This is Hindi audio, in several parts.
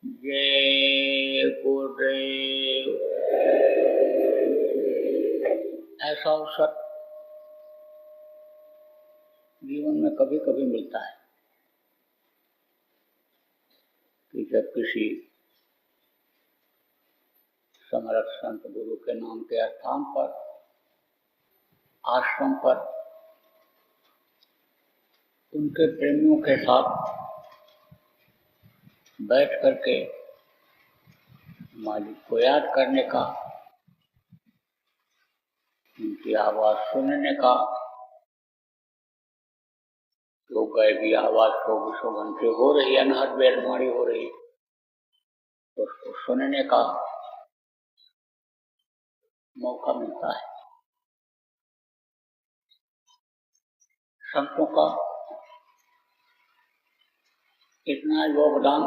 जय गुरुदेव। ऐसा अवसर जीवन में कभी कभी मिलता है कि जब किसी समर्थ संत गुरु के नाम के स्थान पर, आश्रम पर उनके प्रेमियों के साथ बैठ करके मालिक को याद करने का, उनकी आवाज सुनने का, जो गैबी आवाज 24 घंटे हो रही है, अनहद बेलमारी हो रही, उसको सुनने का मौका मिलता है। संतों का इतना योगदान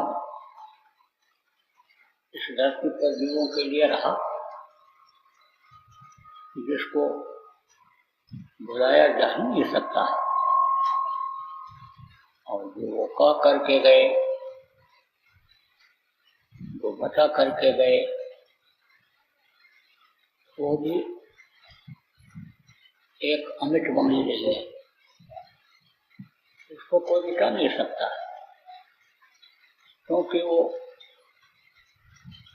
इस धरती पर जीवों के लिए रहा जिसको भुलाया जा ही नहीं सकता है। और जो वो कह करके गए, वो बता करके गए, वो भी एक अमिट बनी रही है, इसको कोई मिटा नहीं सकता, क्योंकि वो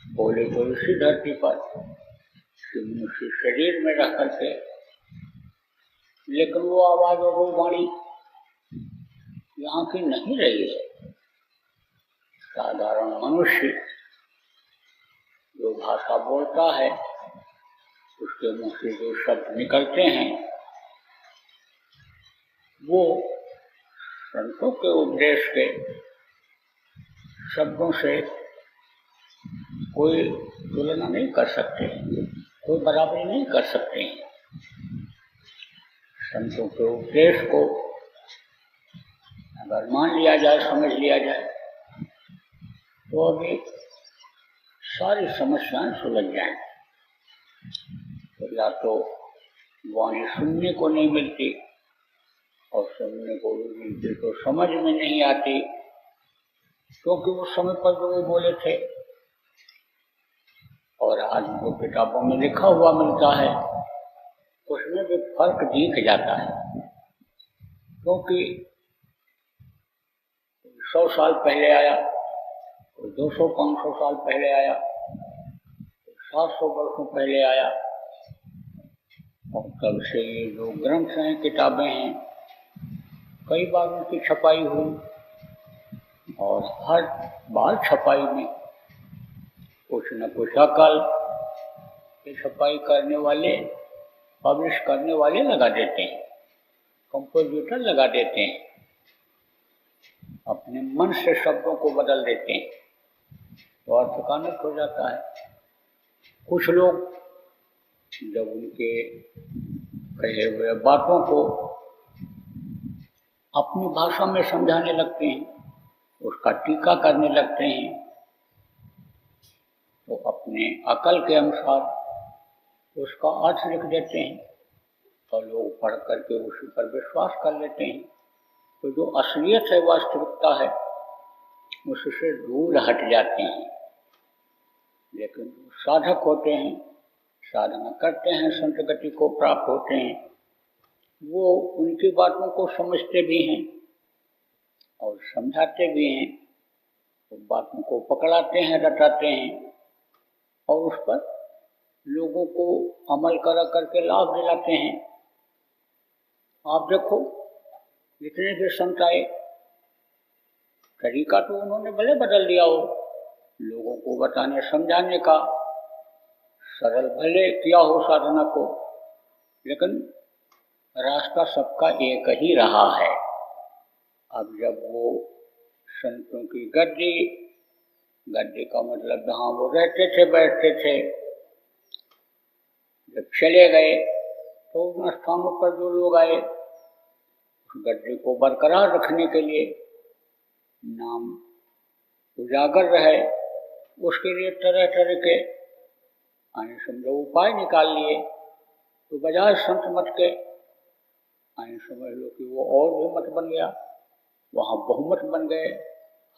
बोले तो इसी धरती पर मनुष्य शरीर में रह करके, लेकिन वो आवाज और वो वाणी यहाँ की नहीं रही है। साधारण मनुष्य जो भाषा बोलता है, उसके मुंह से जो शब्द निकलते हैं, वो संतों के उपदेश के शब्दों से कोई तुलना नहीं कर सकते, कोई बराबरी नहीं कर सकते। संतों के उपदेश को अगर मान लिया जाए, समझ लिया जाए, तो अभी सारी समस्याएं सुलझ जाएं। तो या तो वाणी सुनने को नहीं मिलती, और सुनने को भी मिलती तो समझ में नहीं आती, क्योंकि उस समय पर जो वो बोले थे और आज जो किताबों में लिखा हुआ मिलता है, उसमें भी फर्क दिख जाता है। क्योंकि 100 साल पहले आया, कोई 200-500 साल पहले आया, 700 वर्षों पहले आया, और तब से ये जो ग्रंथ हैं, किताबें हैं, कई बार उनकी छपाई हुई, और हर बार छपाई में कुछ न कुछ अकल की छपाई करने वाले, पब्लिश करने वाले लगा देते हैं, कंपोजिटर लगा देते हैं, अपने मन से शब्दों को बदल देते हैं, तो अर्थ का नष्ट हो जाता है। कुछ लोग जब उनके कहे हुए बातों को अपनी भाषा में समझाने लगते हैं, उसका टीका करने लगते हैं, तो अपने अकल के अनुसार उसका अर्थ लिख देते हैं, और लोग पढ़ करके उसी पर विश्वास कर लेते हैं। तो जो असलियत है, वास्तविकता है, उससे दूर हट जाते हैं। लेकिन जो साधक होते हैं, साधना करते हैं, संत गति को प्राप्त होते हैं, वो उनकी बातों को समझते भी हैं और समझाते भी हैं, तो बातों को पकड़ाते हैं, रटाते हैं, और उस पर लोगों को अमल करा करके लाभ दिलाते हैं। आप देखो, जितने भी संत आए, तरीका तो उन्होंने भले बदल दिया हो, लोगों को बताने समझाने का, सरल भले किया हो साधना को, लेकिन रास्ता सबका एक ही रहा है। अब जब वो संतों की गद्दी, गद्दी का मतलब जहाँ वो रहते थे, बैठते थे, जब चले गए, तो उन स्थानों पर जो लोग आए, उस गद्दी को बरकरार रखने के लिए, नाम उजागर रहे, उसके लिए तरह तरह के आने समझो उपाय निकाल लिए। तो बजाय संत मत के, आने समझ लो कि वो और भी मत बन गया, वहाँ बहुमत बन गए,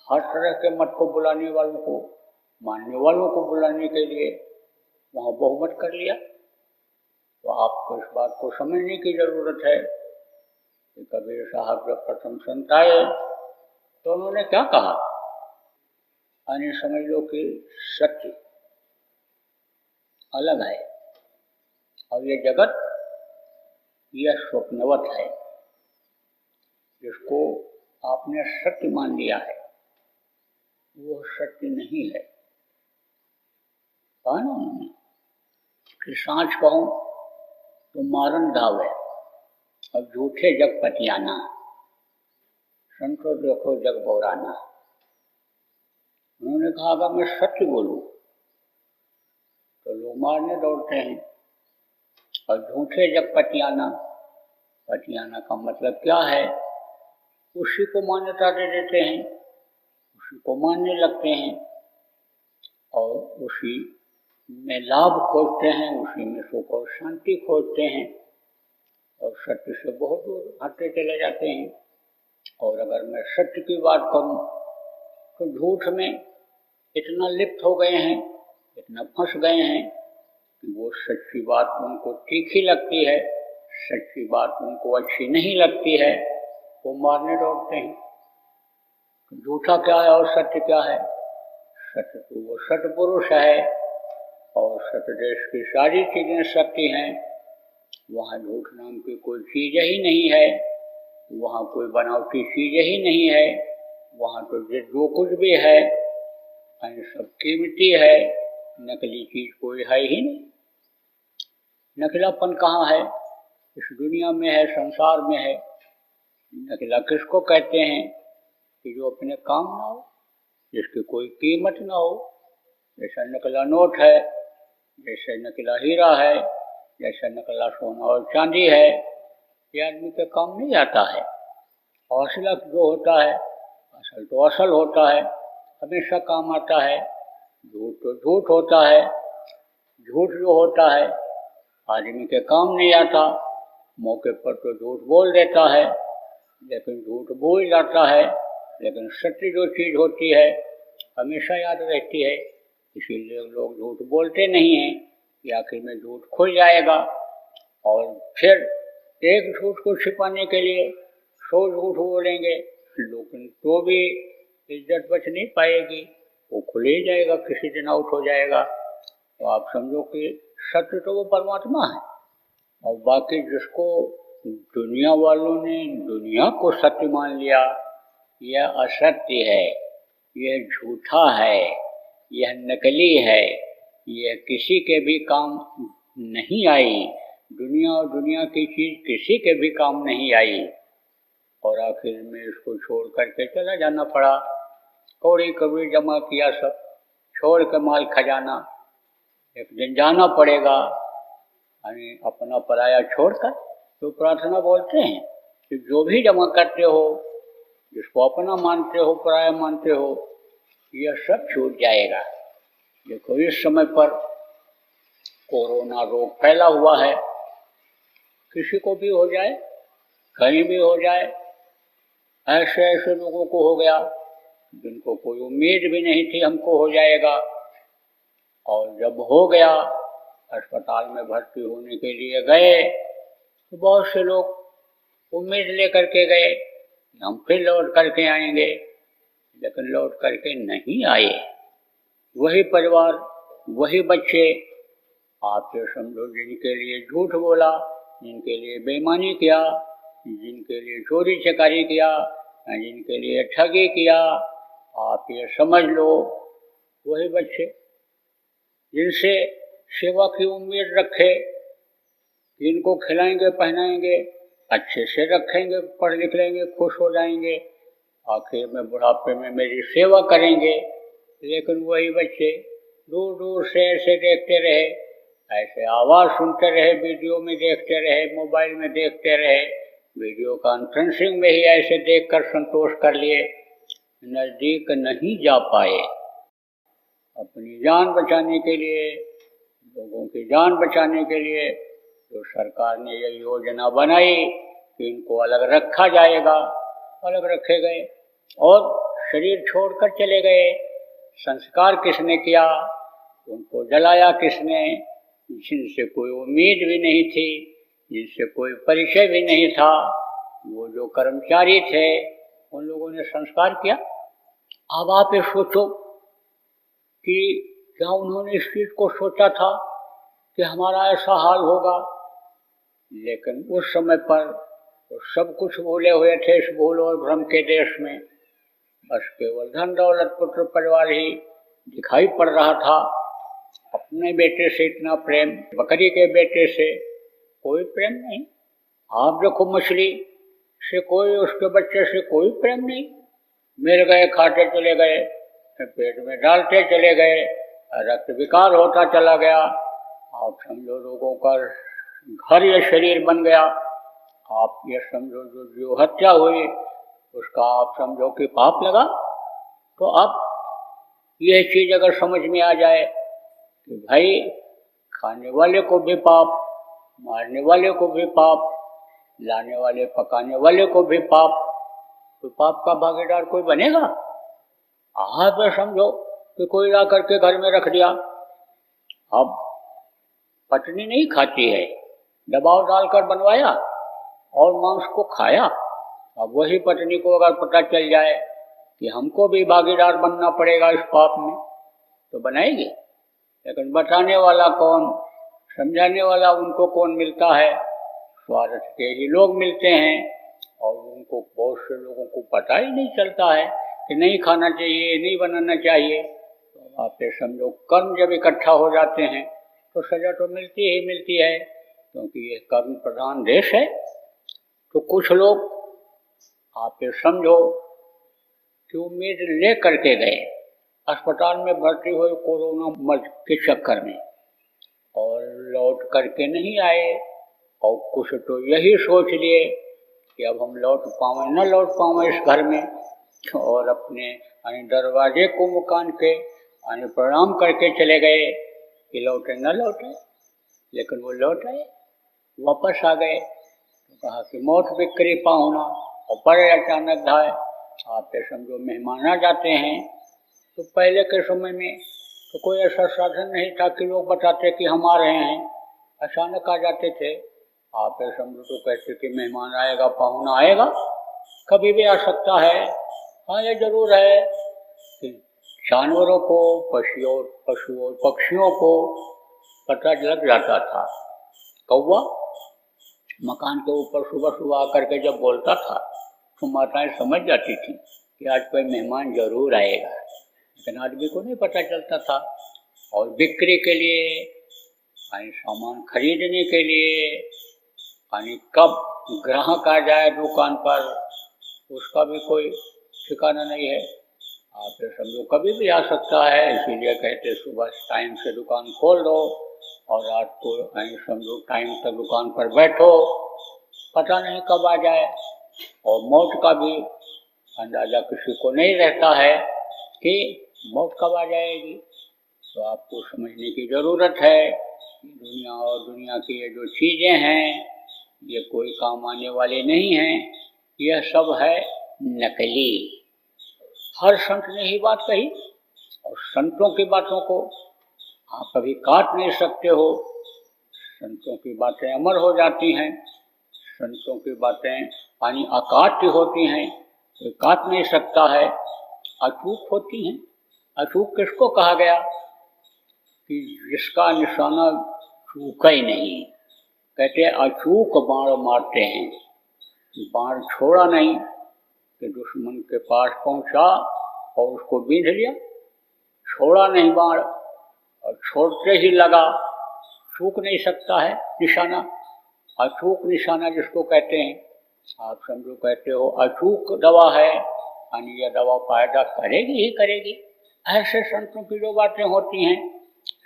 हर तरह के मत को बुलाने वालों को, मानने वालों को बुलाने के लिए वहाँ बहुमत कर लिया। तो आपको इस बात को समझने की जरूरत है कि कबीर साहब जब प्रथम संत आए तो उन्होंने क्या कहा, यानी समझ लो कि सत्य अलग है और ये जगत यह स्वप्नवत है। जिसको आपने सत्य मान लिया है वो सत्य नहीं है। कहा ना उन्होंने कि सांच कहूं तो मारन धावे और झूठे जग पतियाना, संतो देखो जग बौराना। उन्होंने कहा अगर मैं सत्य बोलूं तो लोग मारने दौड़ते हैं, और झूठे जग पतियाना, पतियाना का मतलब क्या है, उसी को मान्यता दे देते हैं, उसी को मानने लगते हैं और उसी में लाभ खोजते हैं, उसी में सुख और शांति खोजते हैं और सत्य से बहुत दूर हटते चले जाते हैं। और अगर मैं सत्य की बात करूं तो झूठ में इतना लिप्त हो गए हैं, इतना फंस गए हैं कि वो सच्ची बात उनको तीखी लगती है, सच्ची बात उनको अच्छी नहीं लगती है, वो मारने दौड़ते हैं। झूठा क्या है और सत्य क्या है? सत्य तो वो सत्पुरुष है और सत्य देश की सारी चीजें सत्य हैं। वहाँ झूठ नाम की कोई चीज ही नहीं है, वहाँ कोई बनावटी चीज ही नहीं है, वहाँ तो जो कुछ भी है सब कीमती है, नकली चीज कोई है ही नहीं। नकलापन कहाँ है? इस दुनिया में है, संसार में है। नकला किसको कहते हैं? कि जो अपने काम ना हो, जिसकी कोई कीमत ना हो। जैसा नकला नोट है, जैसे नकला हीरा है, जैसा नकला सोना और चांदी है, ये आदमी के काम नहीं आता है। असला जो होता है, असल तो असल होता है, हमेशा काम आता है। झूठ तो झूठ होता है, झूठ जो होता है आदमी के काम नहीं आता। मौके पर तो झूठ बोल देता है, लेकिन झूठ बोल जाता है, लेकिन सत्य जो चीज होती है हमेशा याद रहती है। इसीलिए लोग झूठ बोलते नहीं हैं कि आखिर में झूठ खुल जाएगा और फिर एक झूठ को छिपाने के लिए 100 झूठ बोलेंगे, लेकिन तो भी इज्जत बच नहीं पाएगी, वो खुल ही जाएगा, किसी दिन आउट हो जाएगा। तो आप समझो कि सत्य तो वो परमात्मा है, और बाकी जिसको दुनिया वालों ने दुनिया को सत्य मान लिया, यह असत्य है, यह झूठा है, यह नकली है, यह किसी के भी काम नहीं आई। दुनिया और दुनिया की चीज किसी के भी काम नहीं आई और आखिर में इसको छोड़ करके चला जाना पड़ा। कौड़ी कबीर जमा किया सब, छोड़ के माल खजाना, एक दिन जाना पड़ेगा। यानी अपना पराया छोड़कर तो प्रार्थना बोलते हैं कि जो भी जमा करते हो, जिसको अपना मानते हो, पराया मानते हो, यह सब छूट जाएगा। देखो इस समय पर कोरोना रोग फैला हुआ है, किसी को भी हो जाए, कहीं भी हो जाए, ऐसे ऐसे लोगों को हो गया जिनको कोई उम्मीद भी नहीं थी हमको हो जाएगा। और जब हो गया, अस्पताल में भर्ती होने के लिए गए तो बहुत से लोग उम्मीद लेकर के गए हम फिर लौट करके आएंगे, लेकिन लौट करके नहीं आए। वही परिवार, वही बच्चे, आप जो समझो जिनके लिए झूठ बोला, जिनके लिए बेईमानी किया, जिनके लिए चोरी चकारी किया, जिनके लिए ठगी किया, आप ये समझ लो वही बच्चे जिनसे सेवा की उम्मीद रखे, इनको खिलाएंगे पहनाएंगे, अच्छे से रखेंगे, पढ़ लिख लेंगे, खुश हो जाएंगे, आखिर में बुढ़ापे में मेरी सेवा करेंगे। लेकिन वही बच्चे दूर दूर से ऐसे देखते रहे, ऐसे आवाज़ सुनते रहे, वीडियो में देखते रहे, मोबाइल में देखते रहे, वीडियो कॉन्फ्रेंसिंग में ही ऐसे देखकर संतोष कर लिए, नज़दीक नहीं जा पाए। अपनी जान बचाने के लिए, लोगों की जान बचाने के लिए तो सरकार ने ये योजना बनाई कि इनको अलग रखा जाएगा, अलग रखे गए और शरीर छोड़कर चले गए। संस्कार किसने किया? उनको जलाया किसने? जिनसे कोई उम्मीद भी नहीं थी, जिनसे कोई परिचय भी नहीं था, वो जो कर्मचारी थे उन लोगों ने संस्कार किया। अब आप ये सोचो कि क्या उन्होंने इस चीज को सोचा था कि हमारा ऐसा हाल होगा? लेकिन उस समय पर तो सब कुछ भूले हुए थे इस भूल और भ्रम के देश में। बस केवल धन दौलत पुत्र परिवार ही दिखाई पड़ रहा था। अपने बेटे से इतना प्रेम, बकरी के बेटे से कोई प्रेम नहीं। आप देखो मछली से कोई, उसके बच्चे से कोई प्रेम नहीं। मिल गए, खाते चले गए, पेट में डालते चले गए, रक्त विकार होता चला गया। आप समझो लोगों का घर ये शरीर बन गया। आप ये समझो जो हत्या हुई उसका आप समझो कि पाप लगा। तो अब यह चीज अगर समझ में आ जाए कि भाई खाने वाले को भी पाप, मारने वाले को भी पाप, लाने वाले पकाने वाले को भी पाप, तो पाप का भागीदार कोई बनेगा? आप समझो कि कोई ला करके घर में रख दिया। अब पत्नी नहीं खाती है, दबाव डालकर बनवाया और मांस को खाया। अब वही पत्नी को अगर पता चल जाए कि हमको भी भागीदार बनना पड़ेगा इस पाप में, तो बनाएगी। लेकिन बताने वाला कौन, समझाने वाला उनको कौन मिलता है? स्वार्थ के ही लोग मिलते हैं। और उनको बहुत से लोगों को पता ही नहीं चलता है कि नहीं खाना चाहिए, नहीं बनाना चाहिए। तो आप ये समझो कर्म जब इकट्ठा हो जाते हैं तो सजा तो मिलती ही मिलती है, क्योंकि ये कर्म प्रधान देश है। तो कुछ लोग आप ये समझो कि उम्मीद ले करके गए, अस्पताल में भर्ती हुए कोरोना मर्ज के चक्कर में, और लौट करके नहीं आए। और कुछ तो यही सोच लिए कि अब हम लौट पाएं न लौट पाएं इस घर में, और अपने दरवाजे को मुकान के प्रणाम करके चले गए कि लौटे न लौटे। लेकिन वो लौट आए, वापस आ गए। तो कहा कि मौत बिक्री पाहुना और पड़े अचानक धाय। आप ये समझो मेहमान आ जाते हैं, तो पहले के समय में तो कोई ऐसा साधन नहीं था कि लोग बताते कि हम आ रहे हैं, अचानक आ जाते थे। आप ये समझो तो कहते कि मेहमान आएगा, पाहुना आएगा, कभी भी आ सकता है। हाँ, ये जरूर है कि जानवरों को, पशुओं पक्षियों को पता लग जाता था। कौवा मकान के ऊपर सुबह सुबह आकर के जब बोलता था तो माताएं समझ जाती थी कि आज कोई मेहमान जरूर आएगा। लेकिन आदमी को नहीं पता चलता था। और बिक्री के लिए, सामान खरीदने के लिए, कब ग्राहक आ जाए दुकान पर उसका भी कोई ठिकाना नहीं है। आप ये समझो कभी भी आ सकता है। इसीलिए कहते सुबह टाइम से दुकान खोल दो और रात को समझो टाइम तक दुकान पर बैठो, पता नहीं कब आ जाए। और मौत का भी अंदाजा किसी को नहीं रहता है कि मौत कब आ जाएगी। तो आपको समझने की ज़रूरत है कि दुनिया और दुनिया की ये जो चीज़ें हैं ये कोई काम आने वाली नहीं हैं, यह सब है नकली। हर संत ने ही बात कही, और संतों की बातों को आप कभी काट नहीं सकते हो। संतों की बातें अमर हो जाती हैं, संतों की बातें अकाट्य होती हैं, कोई काट नहीं सकता है, अचूक होती हैं। अचूक किसको कहा गया? कि जिसका निशाना चूका ही नहीं। कहते अचूक बाण मारते हैं, बाण छोड़ा नहीं कि दुश्मन के पास पहुंचा और उसको बींध लिया, छोड़ा नहीं बाण, और छोड़ते ही लगा। चूक नहीं सकता है निशाना। अचूक निशाना जिसको कहते हैं, आप समझो कहते हो अचूक दवा है, यानी यह दवा फायदा करेगी ही करेगी। ऐसे संतों की जो बातें होती हैं,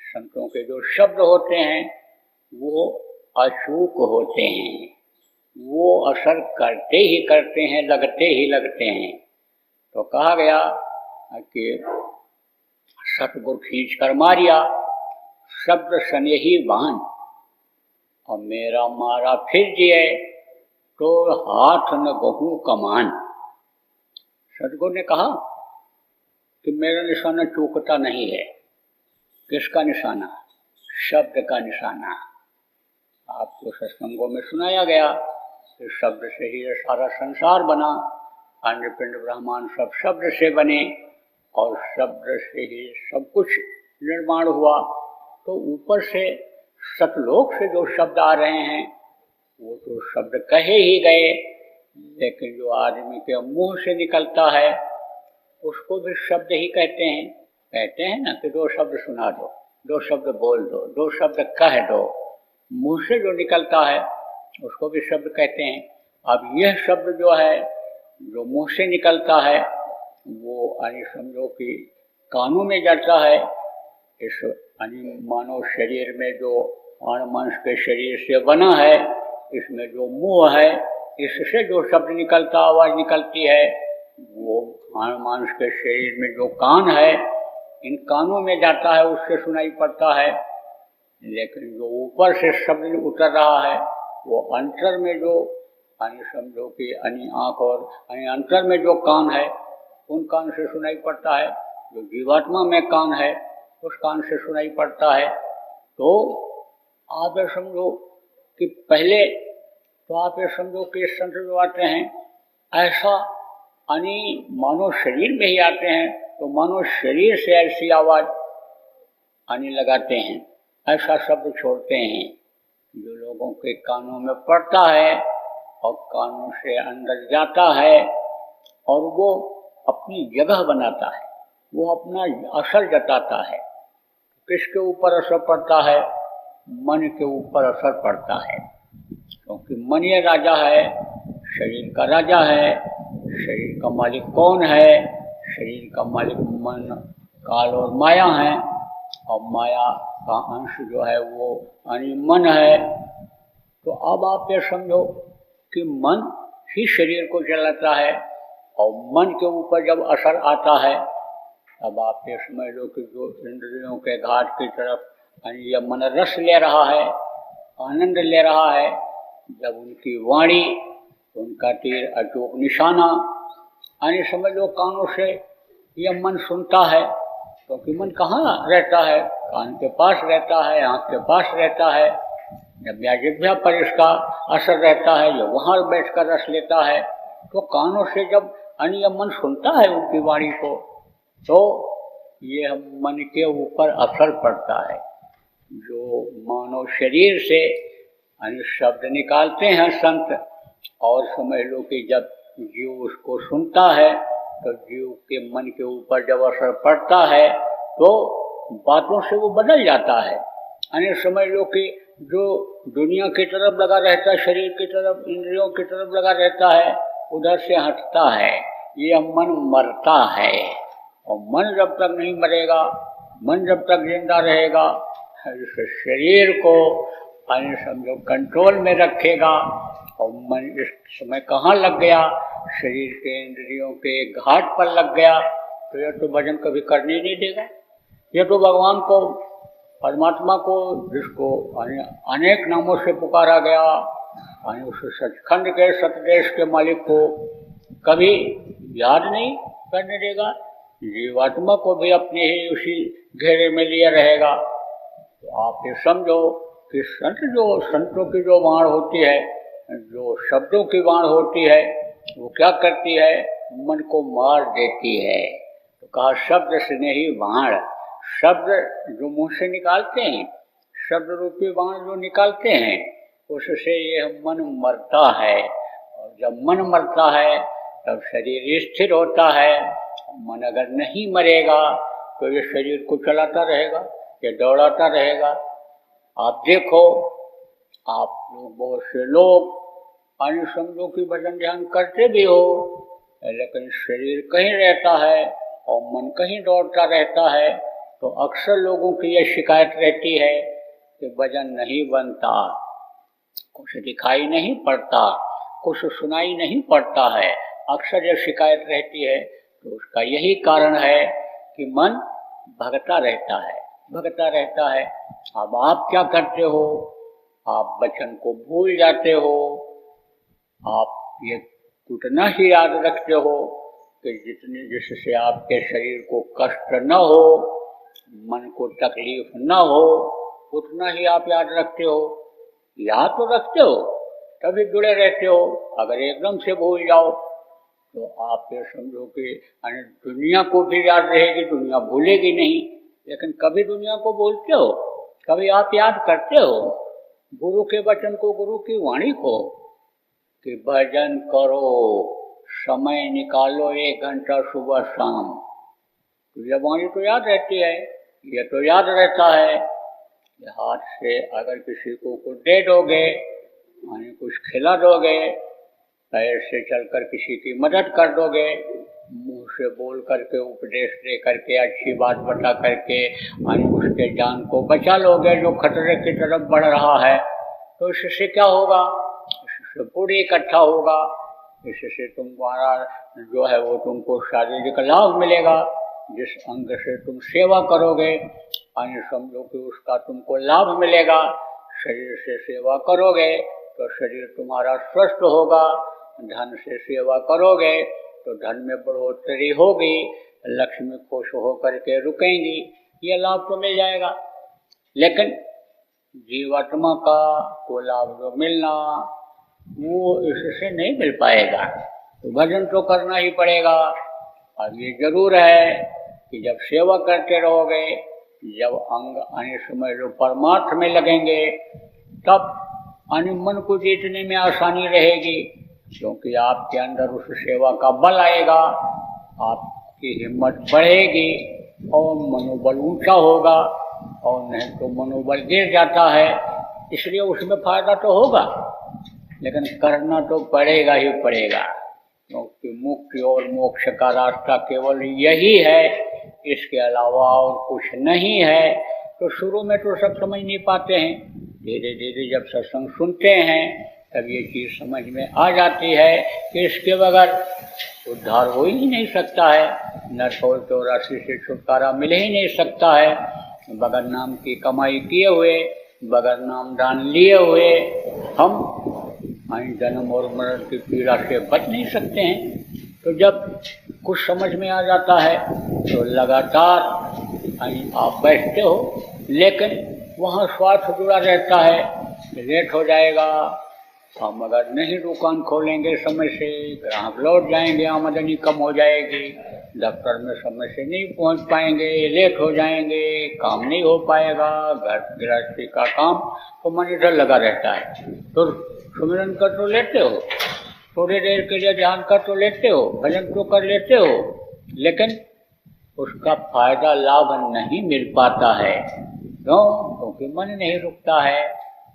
संतों के जो शब्द होते हैं वो अचूक होते हैं, वो असर करते ही करते हैं, लगते ही लगते हैं। तो कहा गया कि सतगुरु खींच कर मारिया, शब्द सने ही बान, और मेरा मारा फिर जिए तो हाथ न गहूं कमान। सतगुरु ने कहा कि मेरा निशाना चूकता नहीं है। किसका निशाना? शब्द का निशाना। आपको सत्संगों में सुनाया गया कि शब्द से ही ये सारा संसार बना, अन्य पिंड ब्रह्मांड सब शब्द से बने और शब्द से ही सब कुछ निर्माण हुआ। तो ऊपर से सतलोक से जो शब्द आ रहे हैं वो तो शब्द कहे ही गए, लेकिन जो आदमी के मुंह से निकलता है उसको भी शब्द ही कहते हैं। कहते हैं ना कि दो शब्द सुना दो, दो शब्द बोल दो, दो शब्द कह दो। मुंह से जो निकलता है उसको भी शब्द कहते हैं। अब यह शब्द जो है जो मुंह से निकलता है वो यानी समझो कि कानों में जाता है। इस यानी मानव शरीर में जो मांस के शरीर से बना है, इसमें जो मुंह है इससे जो शब्द निकलता, आवाज निकलती है, वो मांस के शरीर में जो कान है इन कानों में जाता है, उससे सुनाई पड़ता है। लेकिन जो ऊपर से शब्द उतर रहा है वो अंतर में जो यानी समझो कि यानी आँख और यानी अंतर में जो कान है उन कान से सुनाई पड़ता है। जो जीवात्मा में कान है उस कान से सुनाई पड़ता है। तो आप ये समझो कि पहले तो आप ये समझो कि संत जो आते हैं ऐसा यानी मानो शरीर में ही आते हैं, तो मानो शरीर से ऐसी आवाज यानी लगाते हैं, ऐसा शब्द छोड़ते हैं जो लोगों के कानों में पड़ता है और कानों से अंदर जाता है और वो अपनी जगह बनाता है, वो अपना असर जताता है। किसके ऊपर असर पड़ता है? मन के ऊपर असर पड़ता है, क्योंकि मन ये राजा है, शरीर का राजा है। शरीर का मालिक कौन है? शरीर का मालिक मन, काल और माया है, और माया का अंश जो है वो यानी मन है। तो अब आप ये समझो कि मन ही शरीर को चलाता है और मन के ऊपर जब असर आता है तब आप ये समझ लो कि जो इंद्रियों के घाट की तरफ यानी यह मन रस ले रहा है, आनंद ले रहा है। जब उनकी वाणी, उनका तीर अचूक निशाना यानी समझ लो कानों से यह मन सुनता है, क्योंकि मन कहाँ रहता है? कान के पास रहता है, आँख के पास रहता है। जब जिह्वा पर इसका असर रहता है, ये वहाँ बैठकर रस लेता है। तो कानों से जब अन्य मन सुनता है उनकी वाणी को, तो ये मन के ऊपर असर पड़ता है। जो मानव शरीर से अन्य शब्द निकालते हैं संत, और समझ लो कि जब जीव उसको सुनता है तो जीव के मन के ऊपर जब असर पड़ता है तो बातों से वो बदल जाता है। यानी समझ लो कि जो दुनिया की तरफ लगा रहता है, शरीर की तरफ, इंद्रियों की तरफ लगा रहता है, उधर से हटता है। ये मन मरता है, और मन जब तक नहीं मरेगा, मन जब तक जिंदा रहेगा, इस शरीर को यानी समझो कंट्रोल में रखेगा। और मन इस समय कहाँ लग गया? शरीर के इंद्रियों के घाट पर लग गया, तो यह तो भजन कभी करने नहीं देगा। ये तो भगवान को, परमात्मा को, जिसको अनेक नामों से पुकारा गया, उस सचखंड के सतदेश के मालिक को कभी याद नहीं करने देगा। जीवात्मा को भी अपने ही उसी घेरे में लिए रहेगा। तो आप ये समझो कि संतों की जो वाण होती है, जो शब्दों की वाण होती है, वो क्या करती है? मन को मार देती है। तो कहा शब्द से नहीं वाण, शब्द जो मुंह से निकालते हैं, शब्द रूपी वाण जो निकालते हैं, उससे ये मन मरता है। और जब मन मरता है तब शरीर स्थिर होता है। मन अगर नहीं मरेगा तो ये शरीर को चलाता रहेगा, ये दौड़ाता रहेगा। आप देखो, आप लोग, बहुत से लोग अन्य समझो की भजन ध्यान करते भी हो, लेकिन शरीर कहीं रहता है और मन कहीं दौड़ता रहता है। तो अक्सर लोगों की यह शिकायत रहती है कि भजन नहीं बनता, कुछ दिखाई नहीं पड़ता, कुछ सुनाई नहीं पड़ता है। अक्सर यह शिकायत रहती है। तो उसका यही कारण है कि मन भगता रहता है, भगता रहता है। अब आप क्या करते हो? आप वचन को भूल जाते हो, आप ये उतना ही याद रखते हो कि जिससे आपके शरीर को कष्ट न हो, मन को तकलीफ न हो, उतना ही आप याद रखते हो। याद तो रखते हो, तभी जुड़े रहते हो। अगर एकदम से भूल जाओ तो आप ये समझो कि दुनिया को भी याद रहेगी, दुनिया भूलेगी नहीं, लेकिन कभी दुनिया को भूलते हो, कभी आप याद करते हो गुरु के वचन को, गुरु की वाणी को, कि भजन करो, समय निकालो 1 घंटा सुबह शाम। तो ये वाणी तो याद रहती है, ये तो याद रहता है। हाथ से अगर किसी को कुछ दे दोगे, माने कुछ खिला दोगे, पैर से चलकर किसी की मदद कर दोगे, मुंह से बोल करके, उपदेश दे करके, अच्छी बात बता करके माने उसके जान को बचा लोगे जो खतरे की तरफ बढ़ रहा है, तो इससे क्या होगा? इससे पुण्य इकट्ठा होगा, इससे तुम्हारा जो है वो तुमको शारीरिक लाभ मिलेगा। जिस अंग से तुम सेवा करोगे, यानी समझो कि उसका तुमको लाभ मिलेगा। शरीर से सेवा करोगे तो शरीर तुम्हारा स्वस्थ होगा, धन से सेवा करोगे तो धन में बढ़ोतरी होगी, लक्ष्मी खुश होकर के रुकेंगी, ये लाभ तो मिल जाएगा। लेकिन जीवात्मा का को लाभ जो मिलना वो इससे नहीं मिल पाएगा, तो भजन तो करना ही पड़ेगा। अब ये जरूर है कि जब सेवा करते रहोगे, जब अंग आने समय जो परमार्थ में लगेंगे, तब मन को जीतने में आसानी रहेगी, क्योंकि आपके अंदर उस सेवा का बल आएगा, आपकी हिम्मत बढ़ेगी और मनोबल ऊंचा होगा। और नहीं तो मनोबल गिर जाता है, इसलिए उसमें फायदा तो होगा, लेकिन करना तो पड़ेगा ही पड़ेगा, क्योंकि मुक्ति और मोक्ष का रास्ता केवल यही है, इसके अलावा और कुछ नहीं है। तो शुरू में तो सब समझ नहीं पाते हैं, धीरे धीरे जब सत्संग सुनते हैं तब ये चीज़ समझ में आ जाती है कि इसके बगैर उद्धार हो ही नहीं सकता है, नरक और 84 से छुटकारा मिल ही नहीं सकता है। बगैर नाम की कमाई किए हुए, बगैर नाम दान लिए हुए हम जन्म और मरण की पीड़ा से बच नहीं सकते हैं। तो जब कुछ समझ में आ जाता है तो लगातार आप बैठते हो, लेकिन वहाँ स्वार्थ जुड़ा रहता है, लेट हो जाएगा, हम अगर नहीं दुकान खोलेंगे समय से, ग्राहक लौट जाएंगे, आमदनी कम हो जाएगी, दफ्तर में समय से नहीं पहुंच पाएंगे, लेट हो जाएंगे, काम नहीं हो पाएगा, घर गृहस्थी का काम, तो मन इधर लगा रहता है। तो सुमिरन कर तो लेते हो, थोड़ी देर के लिए ध्यान कर तो लेते हो, भजन तो कर लेते हो, लेकिन उसका फायदा लाभ नहीं मिल पाता है। क्यों? क्योंकि मन नहीं रुकता है,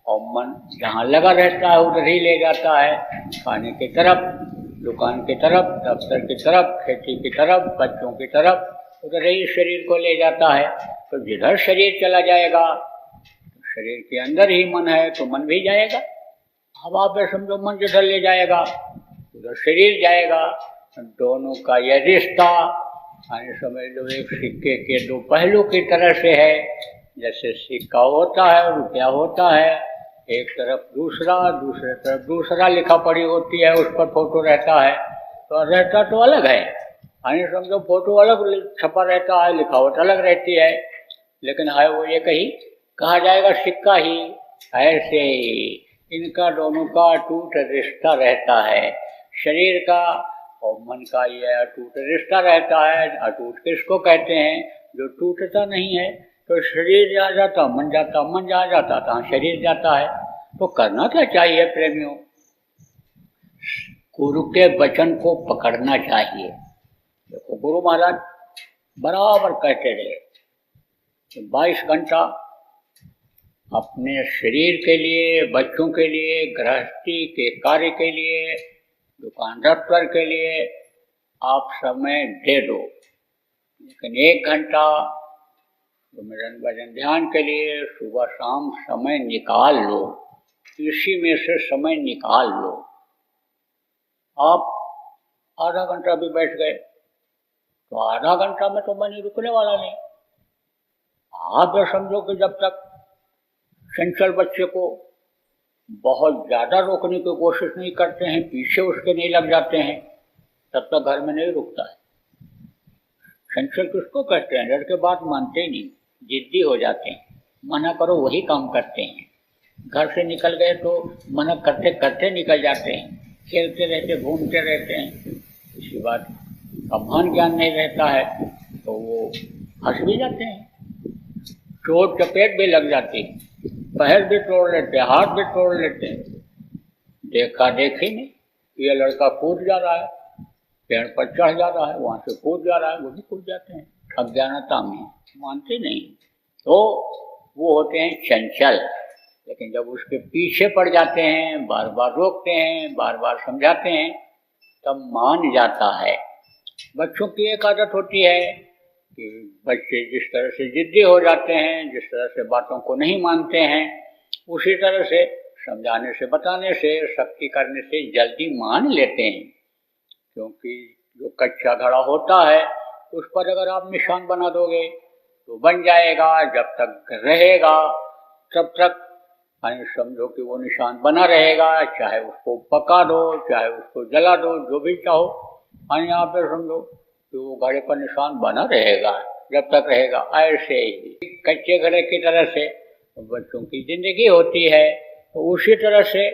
और मन जहाँ लगा रहता है उधर ही ले जाता है, खाने की तरफ, दुकान की तरफ, दफ्तर की तरफ, खेती की तरफ, बच्चों की तरफ, उधर ही शरीर को ले जाता है। तो जिधर शरीर चला जाएगा, शरीर के अंदर ही मन है तो मन भी जाएगा। अब आप समझो मन जिधर ले जाएगा उधर शरीर जाएगा। दोनों का यह रिश्ता समझ लो एक सिक्के के दो पहलू की तरह से है। जैसे सिक्का होता है, रुपया होता है, एक तरफ दूसरा, दूसरे तरफ दूसरा लिखा पड़ी होती है, उस पर फोटो रहता है, तो रहता तो अलग है, समझो फोटो अलग छपा रहता है, लिखावट अलग रहती है, लेकिन है वो ये कहीं कहा जाएगा सिक्का ही। ऐसे इनका दोनों का अटूट रिश्ता रहता है, शरीर का और मन का ये अटूट रिश्ता रहता है। अटूट किसको कहते हैं? जो टूटता नहीं है। तो शरीर जा जाता, मन जाता, मन जा जाता, तो शरीर जाता है। तो करना क्या चाहिए प्रेमियों? गुरु के वचन को पकड़ना चाहिए। देखो गुरु महाराज बराबर कहते रहे कि 22 घंटा अपने शरीर के लिए, बच्चों के लिए, गृहस्थी के कार्य के लिए, दुकान दफ्तर के लिए आप समय दे दो, लेकिन 1 घंटा सुमिरन भजन ध्यान के लिए सुबह शाम समय निकाल लो। इसी में से समय निकाल लो। आप आधा घंटा भी बैठ गए तो आधा घंटा में तो मन ही रुकने वाला नहीं। आप ये समझो कि जब तक चंचल बच्चे को बहुत ज्यादा रोकने की कोशिश नहीं करते हैं, पीछे उसके नहीं लग जाते हैं, तब तक घर में नहीं रुकता है। चंचल किसको कहते हैं? लड़के बात मानते ही नहीं, जिद्दी हो जाते हैं, मना करो वही काम करते हैं। घर से निकल गए तो मना करते करते निकल जाते हैं, खेलते रहते घूमते रहते हैं। इसी बात का भान ज्ञान नहीं रहता है तो वो फंस भी जाते हैं, चोट चपेट भी लग जाती है, पैर भी तोड़ लेते हैं, हाथ भी तोड़ लेते हैं। देखा देखी नहीं, ये लड़का कूद जा रहा है, पेड़ पर चढ़ जा रहा है, वहां से कूद जा रहा है, वो भी कूद जाते हैं, अज्ञानता में मानते नहीं। तो वो होते हैं चंचल। लेकिन जब उसके पीछे पड़ जाते हैं, बार बार रोकते हैं, बार बार समझाते हैं, तब मान जाता है। बच्चों की एक आदत होती है कि बच्चे जिस तरह से जिद्दी हो जाते हैं, जिस तरह से बातों को नहीं मानते हैं, उसी तरह से समझाने से, बताने से, सख्ती करने से जल्दी मान लेते हैं। क्योंकि जो कच्चा घड़ा होता है उस पर अगर आप निशान बना दोगे तो बन जाएगा, जब तक रहेगा तब तक समझो कि वो निशान बना रहेगा, चाहे उसको पका दो, चाहे उसको जला दो, जो भी चाहो, यहाँ पे समझो कि वो घड़े पर निशान बना रहेगा जब तक रहेगा। ऐसे ही कच्चे घड़े की तरह से बच्चों की जिंदगी होती है, तो उसी तरह से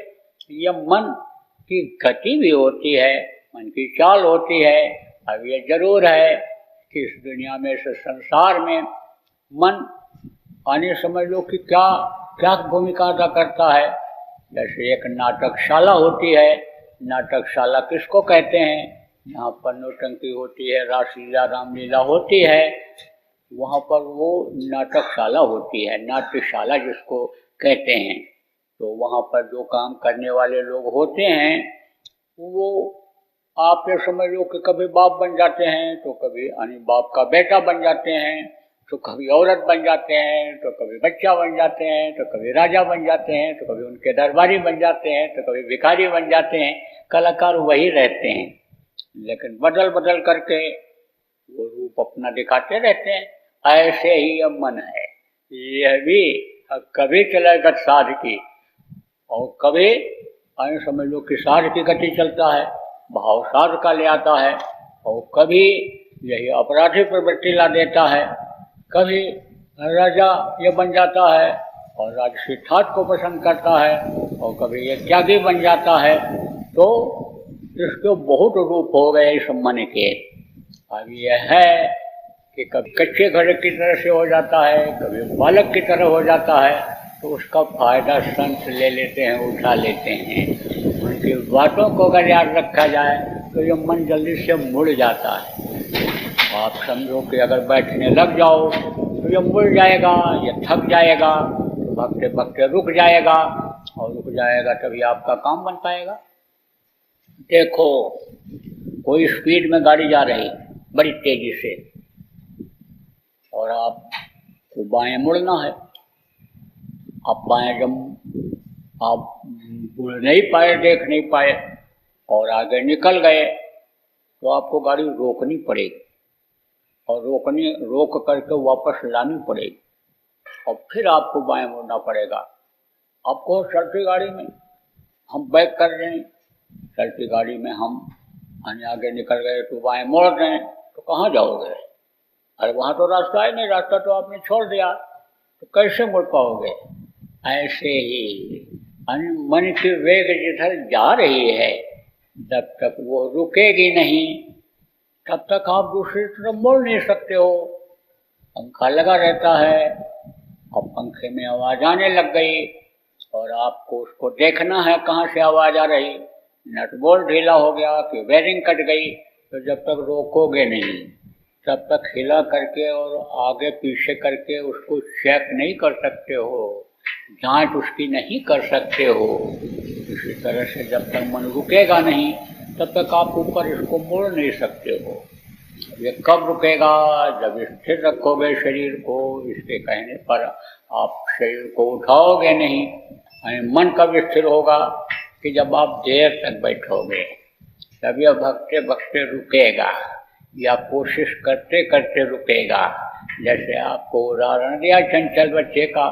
यह मन की गति भी होती है, मन की चाल होती है। अब ये जरूर है कि इस दुनिया में, इस संसार में मन आने समझ लो कि क्या क्या भूमिका अदा करता है। जैसे एक नाटकशाला होती है, नाटकशाला किसको कहते हैं? यहाँ पर नौटंकी होती है, रासलीला रामलीला होती है, वहाँ पर वो नाटकशाला होती है, नाट्यशाला जिसको कहते हैं। तो वहाँ पर जो काम करने वाले लोग होते हैं वो आप ये समझ लो कि कभी बाप बन जाते हैं, तो कभी बाप का बेटा बन जाते हैं, तो कभी औरत बन जाते हैं, तो कभी बच्चा बन जाते हैं, तो कभी राजा बन जाते हैं, तो कभी उनके दरबारी बन जाते हैं, तो कभी भिखारी बन जाते हैं। कलाकार वही रहते हैं, लेकिन बदल बदल करके वो रूप अपना दिखाते रहते हैं। ऐसे ही अब मन है, यह भी कभी चलेगा साध की और कभी समझ लो कि साध की गति चलता है, भाव साध का ले आता है, और कभी यही अपराधी प्रवृत्ति ला देता है, कभी राजा ये बन जाता है और राजसी ठाट को पसंद करता है, और कभी ये त्यागी बन जाता है। तो इसके बहुत रूप हो गए इस मन के। अब यह है कि कभी कच्चे घड़े की तरह से हो जाता है, कभी बालक की तरह हो जाता है, तो उसका फायदा संत ले लेते हैं, उठा लेते हैं। उनकी बातों को अगर याद रखा जाए तो ये मन जल्दी से मुड़ जाता है। आप समझो कि अगर बैठने लग जाओ तो ये मुड़ जाएगा, ये थक जाएगा, तो भगते भगते रुक जाएगा, और रुक जाएगा तभी आपका काम बन पाएगा। देखो, कोई स्पीड में गाड़ी जा रही बड़ी तेजी से, और आपको बाएं मुड़ना है। आप बाएं जब आप मुड़ नहीं पाए, देख नहीं पाए और आगे निकल गए, तो आपको गाड़ी रोकनी पड़ेगी, और रोक करके वापस लानी पड़ेगी, और फिर आपको बाएं मुड़ना पड़ेगा। आपको चलती गाड़ी में हम बैक कर रहे हैं, चलती गाड़ी में हम आगे निकल गए तो बाएं मोड़ रहे हैं, तो कहाँ जाओगे? अरे वहाँ तो रास्ता है नहीं, रास्ता तो आपने छोड़ दिया, तो कैसे मुड़ पाओगे? ऐसे ही मन की वेग जिधर जा रही है, जब तक वो रुकेगी नहीं तब तक आप दूसरी तरफ मोड़ नहीं सकते हो। पंखा लगा रहता है, अब पंखे में आवाज आने लग गई और आपको उसको देखना है कहाँ से आवाज आ रही, नट बोल्ट ढीला हो गया कि बेरिंग कट गई, तो जब तक रोकोगे नहीं तब तक हिला करके और आगे पीछे करके उसको चेक नहीं कर सकते हो, जांच उसकी नहीं कर सकते हो। इसी तरह से जब तक मन रुकेगा नहीं तब तक आप ऊपर इसको मोड़ नहीं सकते हो। ये कब रुकेगा? जब स्थिर रखोगे शरीर को, इसके कहने पर आप शरीर को उठाओगे नहीं। मन कब स्थिर होगा? कि जब आप देर तक बैठोगे, तब यह भगते भगते रुकेगा या कोशिश करते करते रुकेगा। जैसे आपको उदाहरण दिया चंचल बच्चे का,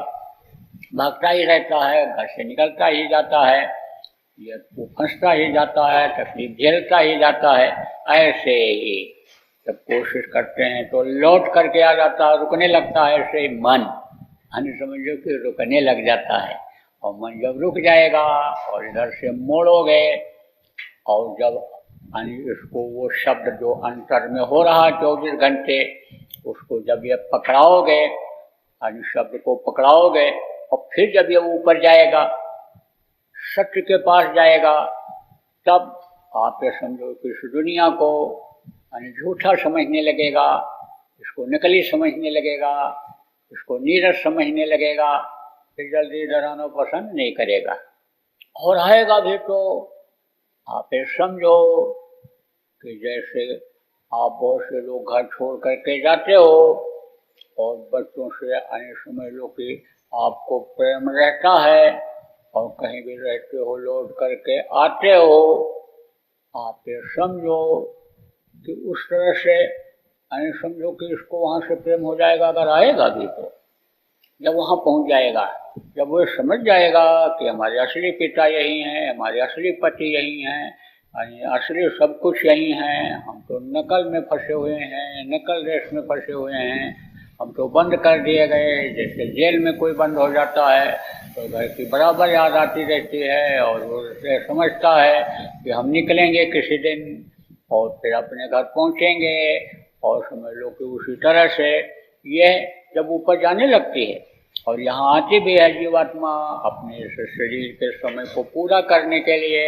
भागता ही रहता है, घर से निकलता ही जाता है, ये फंसता ही जाता है, तकलीफ झेलता ही जाता है। ऐसे ही जब कोशिश करते हैं तो लौट करके आ जाता है, रुकने लगता है। ऐसे ही मन यानी समझो कि रुकने लग जाता है, और मन जब रुक जाएगा और इधर से मोड़ोगे, और जब यानी इसको वो शब्द जो अंतर में हो रहा 24 घंटे, उसको जब ये पकड़ाओगे यानी शब्द को पकड़ाओगे, और फिर जब ये ऊपर जाएगा, सत्य के पास जाएगा, तब आप ये समझो कि इस दुनिया को यानी झूठा समझने लगेगा, इसको नकली समझने लगेगा, इसको नीरस समझने लगेगा, फिर जल्दी इधर आना पसंद नहीं करेगा। और आएगा भी तो आप ये समझो कि जैसे आप बहुत से लोग घर छोड़ करके जाते हो, और बच्चों से आने समझ लो कि आपको प्रेम रहता है, और कहीं भी रहते हो लौट करके आते हो, आप ये समझो कि उस तरह से यानी समझो कि इसको वहाँ से प्रेम हो जाएगा। अगर आएगा भी तो जब वहाँ पहुँच जाएगा, जब वो समझ जाएगा कि हमारे असली पिता यही हैं, हमारे असली पति यही हैं, यानी असली सब कुछ यही हैं, हम तो नकल में फंसे हुए हैं, नकल रेस में फंसे हुए हैं, हम तो बंद कर दिए गए। जैसे जेल में कोई बंद हो जाता है तो घर की बराबर याद आती रहती है, और वो समझता है कि हम निकलेंगे किसी दिन और फिर अपने घर पहुँचेंगे, और समझ लो कि उसी तरह से ये जब ऊपर जाने लगती है और यहाँ आती भी है जीवात्मा अपने इस शरीर के समय को पूरा करने के लिए,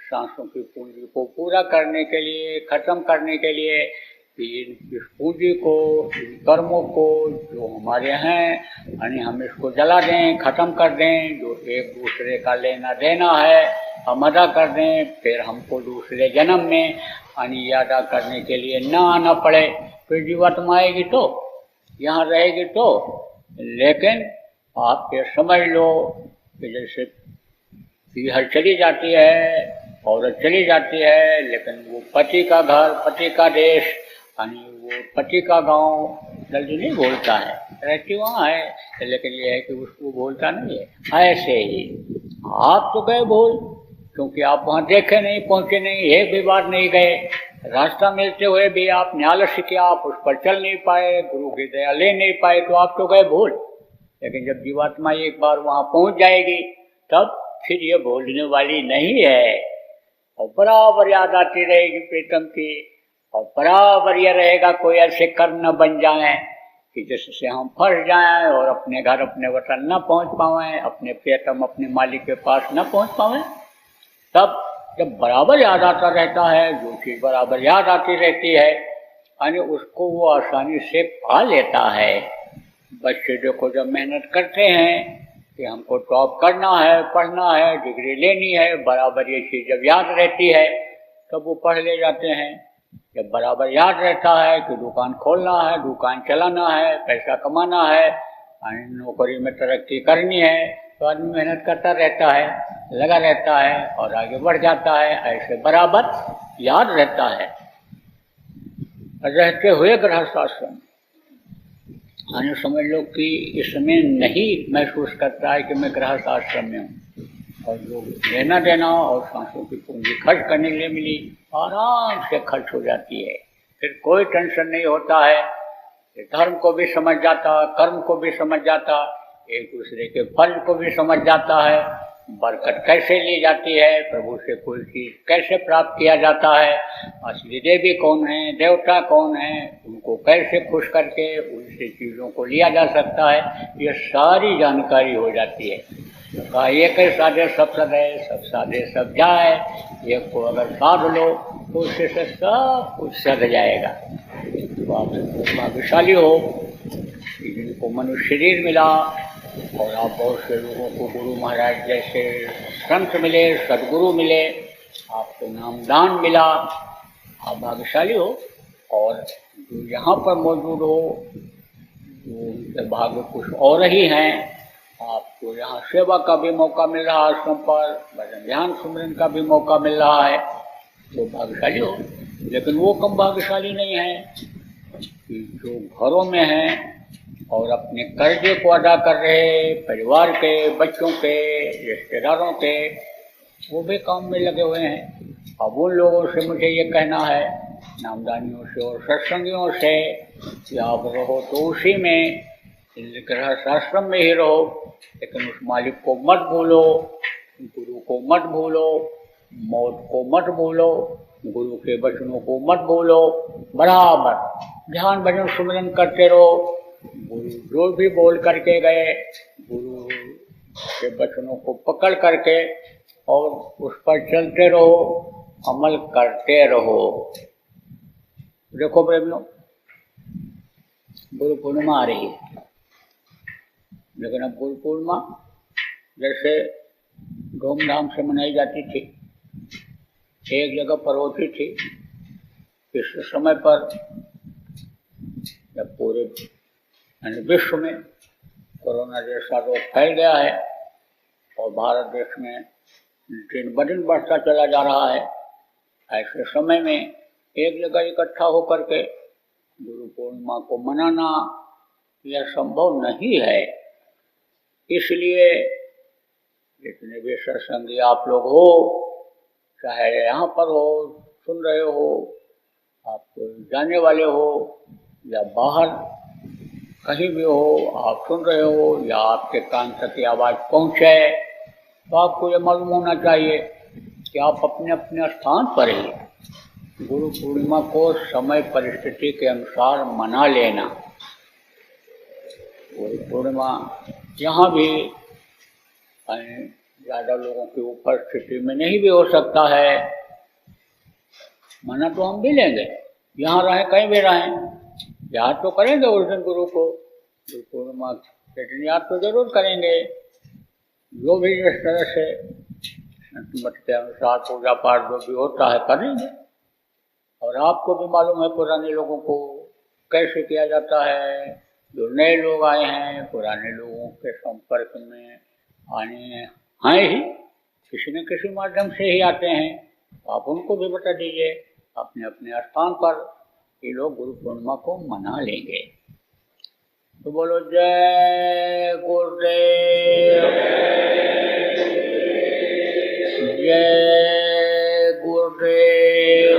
सांसों की पूंजी को पूरा करने के लिए, खत्म करने के लिए, इस पूंजी को, इन कर्मों को जो हमारे हैं यानी हम इसको जला दें, खत्म कर दें, जो एक दूसरे का लेना देना है हम अदा कर दें, फिर हमको दूसरे जन्म में यानी अदा करने के लिए ना आना पड़े। फिर जीवात्मा आएगी तो यहाँ रहेगी तो, लेकिन आप ये समझ लो कि जैसे पीहर चली जाती है, औरत चली जाती है, लेकिन वो पति का घर, पति का देश यानी वो पति का गांव जल्दी नहीं भूलता है, रहती वहाँ है, लेकिन ये है कि उसको भूलता नहीं है। ऐसे ही आप तो गए भूल, क्योंकि आप वहाँ देखे नहीं, पहुँचे नहीं, एक भी बार नहीं गए, रास्ता मिलते हुए भी आपने आलस्य किया, आप उस पर चल नहीं पाए, गुरु की दया ले नहीं पाए, तो आप तो गए भूल। लेकिन जब जीवात्मा एक बार वहाँ पहुँच जाएगी तब फिर ये भूलने वाली नहीं है, और बराबर याद आती रहेगी प्रीतम की, और बराबर यह रहेगा कोई ऐसे कर्म न बन जाए कि जिससे हम फंस जाएं और अपने घर अपने वतन न पहुँच पाएं, अपने प्रियतम अपने मालिक के पास न पहुँच पाएं। तब जब बराबर याद आता रहता है, जो चीज़ बराबर याद आती रहती है यानी उसको वो आसानी से पा लेता है। बच्चे देखो जब मेहनत करते हैं कि हमको टॉप करना है, पढ़ना है, डिग्री लेनी है, बराबर ये चीज़ जब याद रहती है तब वो पढ़ ले जाते हैं। जब बराबर याद रहता है कि दुकान खोलना है, दुकान चलाना है, पैसा कमाना है, नौकरी में तरक्की करनी है, तो आदमी मेहनत करता रहता है, लगा रहता है और आगे बढ़ जाता है। ऐसे बराबर याद रहता है। रहते हुए गृहस्थ आश्रम यानी समझ लो कि इसमें नहीं महसूस करता है कि मैं गृहस्थ आश्रम में हूँ, और जो लेना देना और सांसों की पूंजी खर्च करने के लिए मिली, आराम से खर्च हो जाती है। फिर कोई टेंशन नहीं होता है, धर्म को भी समझ जाता, कर्म को भी समझ जाता, एक दूसरे के फल को भी समझ जाता है, बरकत कैसे ली जाती है, प्रभु से कोई चीज़ कैसे प्राप्त किया जाता है, असली देवी कौन है, देवता कौन है, उनको कैसे खुश करके उनसे चीज़ों को लिया जा सकता है, ये सारी जानकारी हो जाती है। कहा एक साधे सब सदे, सब साधे सब जाए, एक को अगर साध लो तो उससे से सब कुछ सद जाएगा। तो आप भाग्यशाली हो जिनको मनुष्य शरीर मिला, और आप बहुत से लोगों को गुरु महाराज जैसे संत मिले, सदगुरु मिले, आपको नामदान मिला, आप भाग्यशाली हो। और जो यहाँ पर मौजूद हो वो उनके भाग्य कुछ और ही हैं। आपको यहाँ सेवा का भी मौका मिल रहा है, आश्रम पर भजन ध्यान सुमरन का भी मौका मिल रहा है, तो भाग्यशाली हो। लेकिन वो कम भाग्यशाली नहीं है कि जो घरों में हैं और अपने कर्जे को अदा कर रहे, परिवार के, बच्चों के, रिश्तेदारों के, वो भी काम में लगे हुए हैं। अब उन लोगों से मुझे ये कहना है नामदानियों से और सत्संगियों से कि आप रहो तो उसी में, गृहस्थ आश्रम में ही रहो, लेकिन उस मालिक को मत भूलो, गुरु को मत भूलो, मौत को मत भूलो, गुरु के वचनों को मत भूलो। बराबर ध्यान भजन सुमिरन करते रहो। गुरु जो भी बोल करके गए, गुरु के वचनों को पकड़ करके और उस पर चलते रहो, अमल करते रहो। देखो प्रेमियों, गुरु पूर्णिमा आ रही है, लेकिन अब गुरु पूर्णिमा जैसे धूमधाम से मनाई जाती थी, एक जगह पर होती थी, इस समय पर जब पूरे विश्व में कोरोना जैसा रोग फैल गया है और भारत देश में दिन ब दिन बढ़ता चला जा रहा है, ऐसे समय में एक जगह इकट्ठा होकर के गुरु पूर्णिमा को मनाना यह संभव नहीं है। इसलिए जितने भी सत्संगी आप लोग हो, चाहे यहाँ पर हो, सुन रहे हो, आप जाने वाले हो या बाहर कहीं भी हो आप सुन रहे हो या आपके कान तक ये आवाज़ पहुँचे, तो आपको ये मालूम होना चाहिए कि आप अपने अपने स्थान पर ही गुरु पूर्णिमा को समय परिस्थिति के अनुसार मना लेना। गुरु पूर्णिमा यहाँ भी ज़्यादा लोगों की उपस्थिति में नहीं भी हो सकता है, मना तो हम भी लेंगे, यहाँ रहें कहीं भी रहें, याद तो करेंगे उस दिन गुरु को, गुरु पूर्णिमा के दिन याद तो जरूर करेंगे। जो भी जिस तरह से मत के अनुसार पूजा पाठ जो भी होता है करेंगे। और आपको भी मालूम है पुराने लोगों को कैसे किया जाता है, जो नए लोग आए हैं पुराने लोगों के संपर्क में आने हैं ही, किसी न किसी माध्यम से ही आते हैं, तो आप उनको भी बता दीजिए अपने अपने स्थान पर ये लोग गुरु पूर्णिमा को मना लेंगे। तो बोलो जय गुरुदेव, जय गुरुदेव,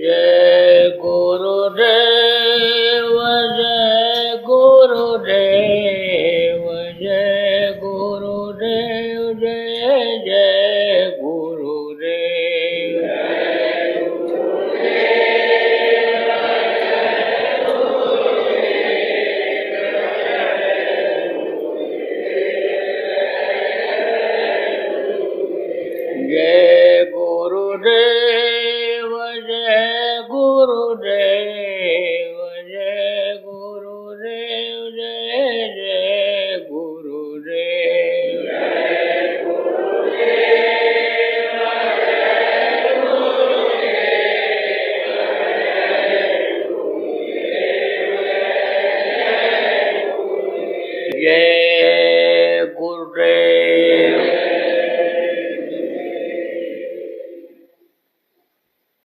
जय गुरुदेव, जय गुरुदेव, जय गुरुदेव, जय जय गुरुदेव। जय गुरुदेव, जय गुरुदेव, जय गुरुदेव, जय जय गुरुदेव। जय गुरुदेव।